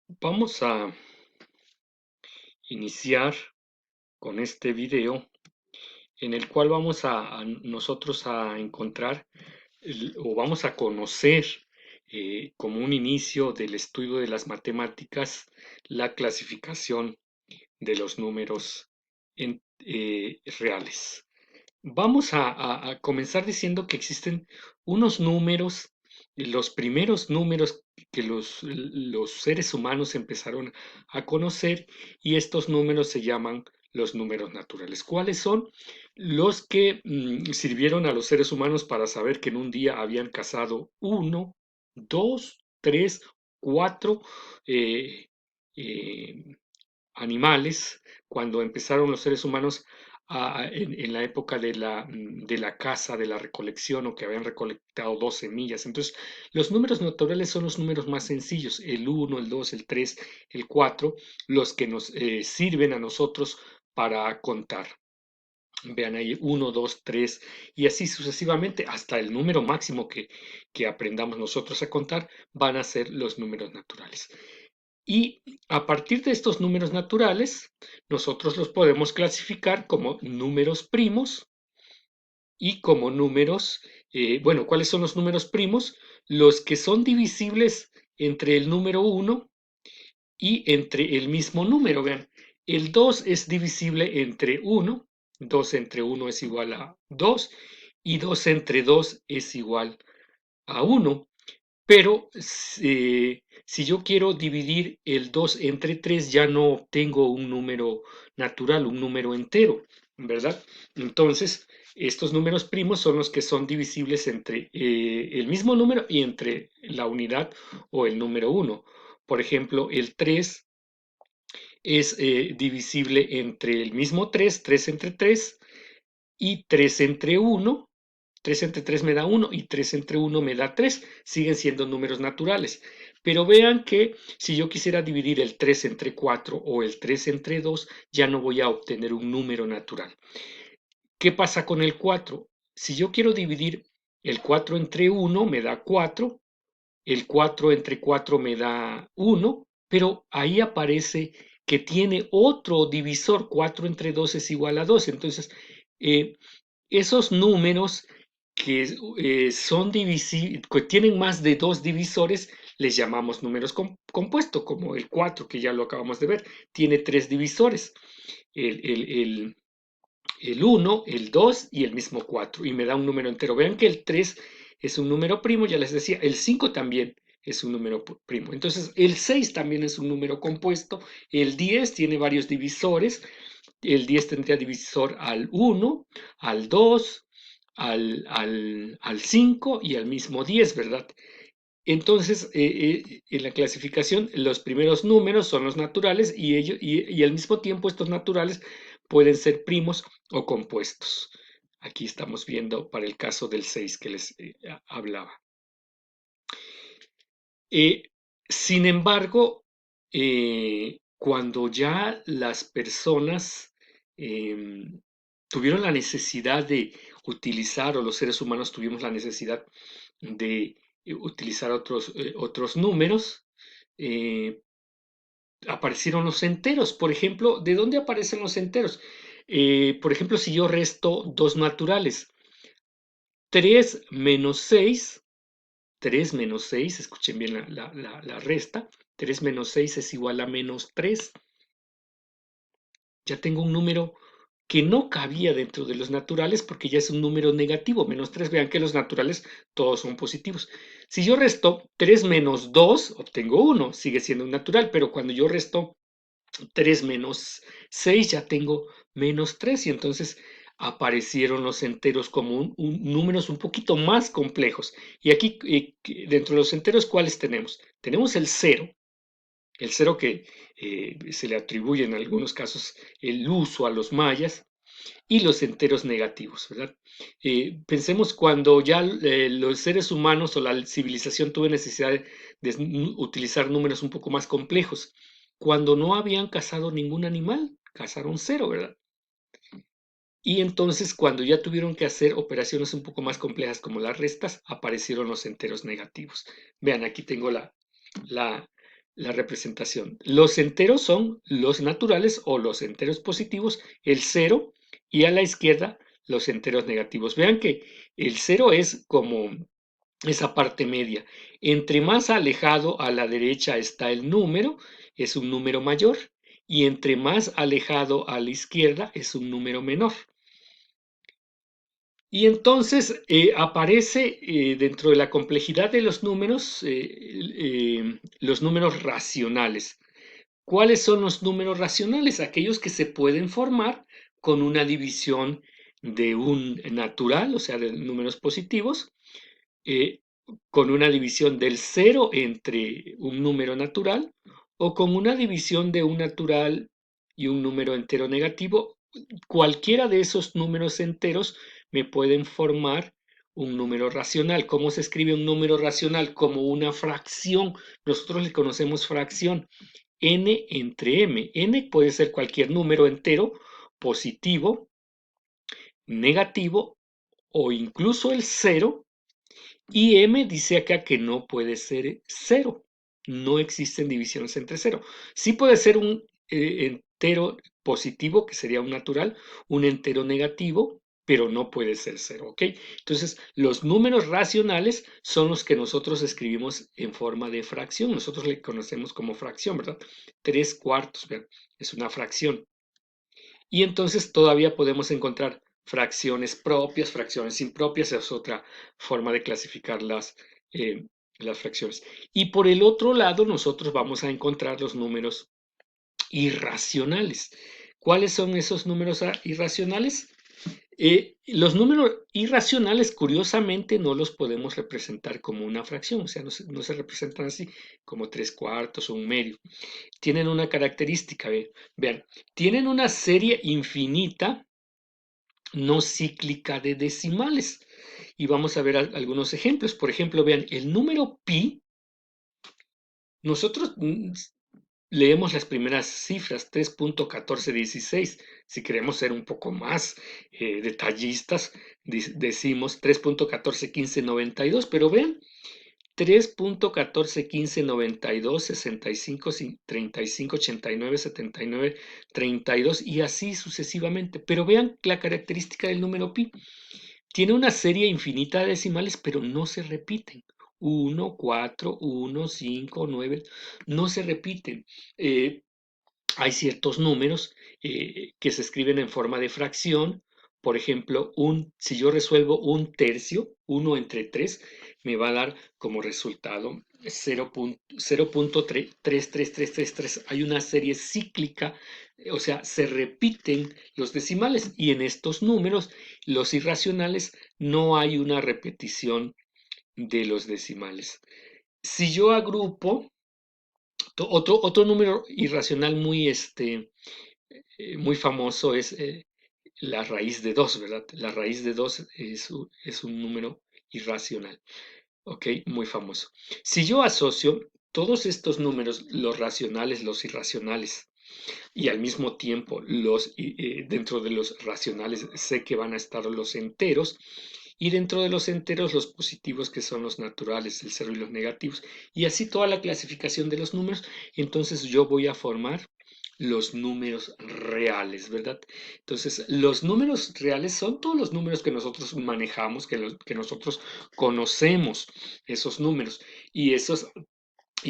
Vamos a iniciar con este video en el cual vamos a nosotros a encontrar o vamos a conocer como un inicio del estudio de las matemáticas la clasificación de los números reales. Vamos a comenzar diciendo que existen unos números, los primeros números que los seres humanos empezaron a conocer, y estos números se llaman los números naturales. ¿Cuáles son? Los que sirvieron a los seres humanos para saber que en un día habían cazado uno, dos, tres, cuatro eh, eh, animales cuando empezaron los seres humanos en la época de la caza, de la recolección, o que habían recolectado dos semillas. Entonces, los números naturales son los números más sencillos, el uno, el 2, el 3, el 4, los que nos sirven a nosotros para contar. Vean ahí, uno, 2, 3 y así sucesivamente hasta el número máximo que aprendamos nosotros a contar van a ser los números naturales. Y a partir de estos números naturales, nosotros los podemos clasificar como números primos y como números, bueno, ¿cuáles son los números primos? Los que son divisibles entre el número uno y entre el mismo número. Vean, el 2 es divisible entre uno, 2 entre uno es igual a 2 y 2 entre 2 es igual a uno. Pero si yo quiero dividir el 2 entre 3 ya no obtengo un número natural, un número entero, ¿verdad? Entonces, estos números primos son los que son divisibles entre el mismo número y entre la unidad o el número uno. Por ejemplo, el 3 es divisible entre el mismo 3, 3 entre 3, y 3 entre uno. 3 entre 3 me da uno y 3 entre uno me da 3. Siguen siendo números naturales. Pero vean que si yo quisiera dividir el 3 entre 4 o el 3 entre 2, ya no voy a obtener un número natural. ¿Qué pasa con el 4? Si yo quiero dividir el 4 entre uno, me da 4. El 4 entre 4 me da uno, pero ahí aparece que tiene otro divisor. 4 entre 2 es igual a 2. Entonces, eh, esos números que que tienen más de dos divisores, les llamamos números compuestos, como el 4, que ya lo acabamos de ver, tiene tres divisores, el, el, el, el 1, el 2 y el mismo 4, y me da un número entero. Vean que el 3 es un número primo, ya les decía, el 5 también es un número primo. Entonces, el 6 también es un número compuesto, el 10 tiene varios divisores, el 10 tendría divisor al 1, al 2, al 5 y al mismo 10, ¿verdad? Entonces, en la clasificación, los primeros números son los naturales, y al mismo tiempo estos naturales pueden ser primos o compuestos. Aquí estamos viendo para el caso del 6 que les hablaba. Eh, Sin embargo, cuando ya las personas tuvieron la necesidad de utilizar, o los seres humanos tuvimos la necesidad de utilizar otros números, eh, aparecieron los enteros. Por ejemplo, ¿de dónde aparecen los enteros? Por ejemplo, si yo resto dos naturales, 3 menos 6. 3 menos 6, escuchen bien la resta, 3 menos 6 es igual a menos 3. Ya tengo un número que no cabía dentro de los naturales porque ya es un número negativo, menos 3. Vean que los naturales todos son positivos. Si yo resto 3 menos 2, obtengo 1, sigue siendo un natural, pero cuando yo resto 3 menos 6 ya tengo menos 3, y entonces aparecieron los enteros como números un poquito más complejos. Y aquí, dentro de los enteros, ¿cuáles tenemos? Tenemos el cero que se le atribuye en algunos casos el uso a los mayas, y los enteros negativos, ¿verdad? Pensemos cuando ya los seres humanos o la civilización tuvo necesidad de utilizar números un poco más complejos. Cuando no habían cazado ningún animal, cazaron cero, ¿verdad? Y entonces cuando ya tuvieron que hacer operaciones un poco más complejas como las restas, aparecieron los enteros negativos. Vean, aquí tengo la, la representación. Los enteros son los naturales o los enteros positivos, el cero, y a la izquierda los enteros negativos. Vean que el cero es como esa parte media. Entre más alejado a la derecha está el número, es un número mayor, y entre más alejado a la izquierda es un número menor. Y entonces aparece dentro de la complejidad de los números racionales. ¿Cuáles son los números racionales? Aquellos que se pueden formar con una división de un natural, o sea, de números positivos, eh, con una división del cero entre un número natural o con una división de un natural y un número entero negativo. Cualquiera de esos números enteros me pueden formar un número racional. ¿Cómo se escribe un número racional? Como una fracción. Nosotros le conocemos fracción. N entre m. N puede ser cualquier número entero, positivo, negativo o incluso el cero. Y m dice acá que no puede ser cero. No existen divisiones entre cero. Sí puede ser un entero positivo, que sería un natural, un entero negativo, pero no puede ser cero, ¿ok? Entonces, los números racionales son los que nosotros escribimos en forma de fracción. Nosotros le conocemos como fracción, ¿verdad? 3/4, vean, es una fracción. Y entonces todavía podemos encontrar fracciones propias, fracciones impropias, es otra forma de clasificar las fracciones. Y por el otro lado, nosotros vamos a encontrar los números irracionales. ¿Cuáles son esos números irracionales? Los números irracionales, curiosamente, no los podemos representar como una fracción, o sea, no se representan así como 3/4 o un medio. Tienen una característica, vean, tienen una serie infinita no cíclica de decimales. Y vamos a ver algunos ejemplos. Por ejemplo, vean, el número pi, nosotros leemos las primeras cifras, 3.1416. Si queremos ser un poco más detallistas, decimos 3.141592, pero vean, 3.141592, 65, 35, 89, 79, 32 y así sucesivamente. Pero vean la característica del número pi. Tiene una serie infinita de decimales, pero no se repiten. 1, 4, 1, 5, 9, no se repiten. Eh, Hay ciertos números que se escriben en forma de fracción. Por ejemplo, si yo resuelvo un tercio, 1 entre 3, me va a dar como resultado 0.33333. Hay una serie cíclica, o sea, se repiten los decimales y en estos números, los irracionales, no hay una repetición de los decimales. Si yo agrupo otro número irracional muy famoso es la raíz de 2, ¿verdad? La raíz de 2 es un número irracional, ¿ok? Muy famoso. Si yo asocio todos estos números, los racionales, los irracionales, y al mismo tiempo dentro de los racionales sé que van a estar los enteros, y dentro de los enteros los positivos que son los naturales, el cero y los negativos, y así toda la clasificación de los números, entonces yo voy a formar los números reales, ¿verdad? Entonces, los números reales son todos los números que nosotros manejamos, que nosotros conocemos, esos números, y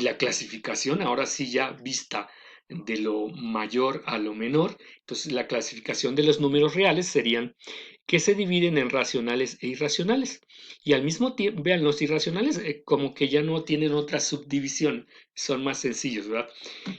la clasificación, ahora sí ya vista de lo mayor a lo menor, entonces la clasificación de los números reales serían que se dividen en racionales e irracionales. Y al mismo tiempo, vean, los irracionales como que ya no tienen otra subdivisión, son más sencillos, ¿verdad?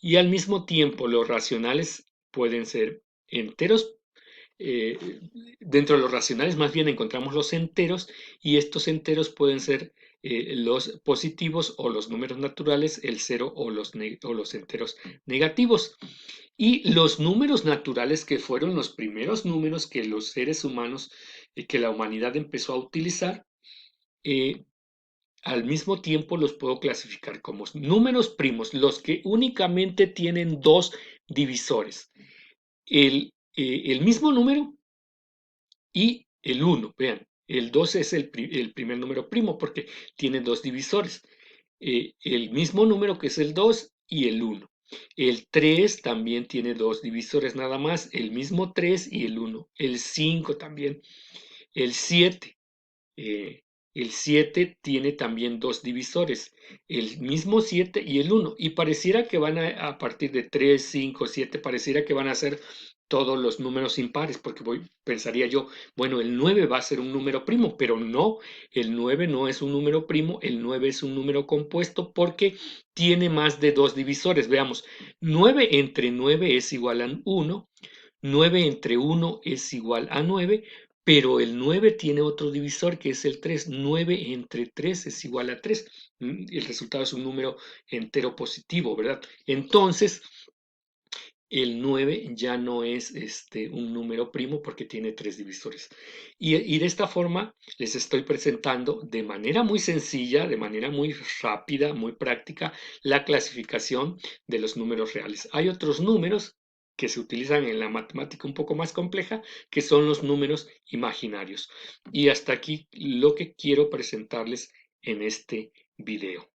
Y al mismo tiempo, los racionales pueden ser enteros. eh, Dentro de los racionales más bien encontramos los enteros y estos enteros pueden ser los positivos o los números naturales, el cero o los enteros negativos. Y los números naturales, que fueron los primeros números que los seres humanos, que la humanidad empezó a utilizar, eh, al mismo tiempo los puedo clasificar como números primos, los que únicamente tienen dos divisores. El mismo número y el 1, vean, el 2 es el primer número primo porque tiene dos divisores. El mismo número que es el 2 y el 1. El 3 también tiene dos divisores nada más, el mismo 3 y el 1. El 5 también. El 7. eh, el 7 tiene también dos divisores, el mismo 7 y el 1. Y pareciera que van a partir de 3, 5, 7, pareciera que van a ser todos los números impares, porque pensaría yo, bueno, el 9 va a ser un número primo, pero no, el 9 no es un número primo, el 9 es un número compuesto porque tiene más de dos divisores. Veamos, 9 entre 9 es igual a 1, 9 entre 1 es igual a 9, pero el 9 tiene otro divisor que es el 3. 9 entre 3 es igual a 3. El resultado es un número entero positivo, ¿verdad? Entonces, el 9 ya no es un número primo porque tiene tres divisores. Y de esta forma les estoy presentando de manera muy sencilla, de manera muy rápida, muy práctica, la clasificación de los números reales. Hay otros números que se utilizan en la matemática un poco más compleja, que son los números imaginarios. Y hasta aquí lo que quiero presentarles en este video.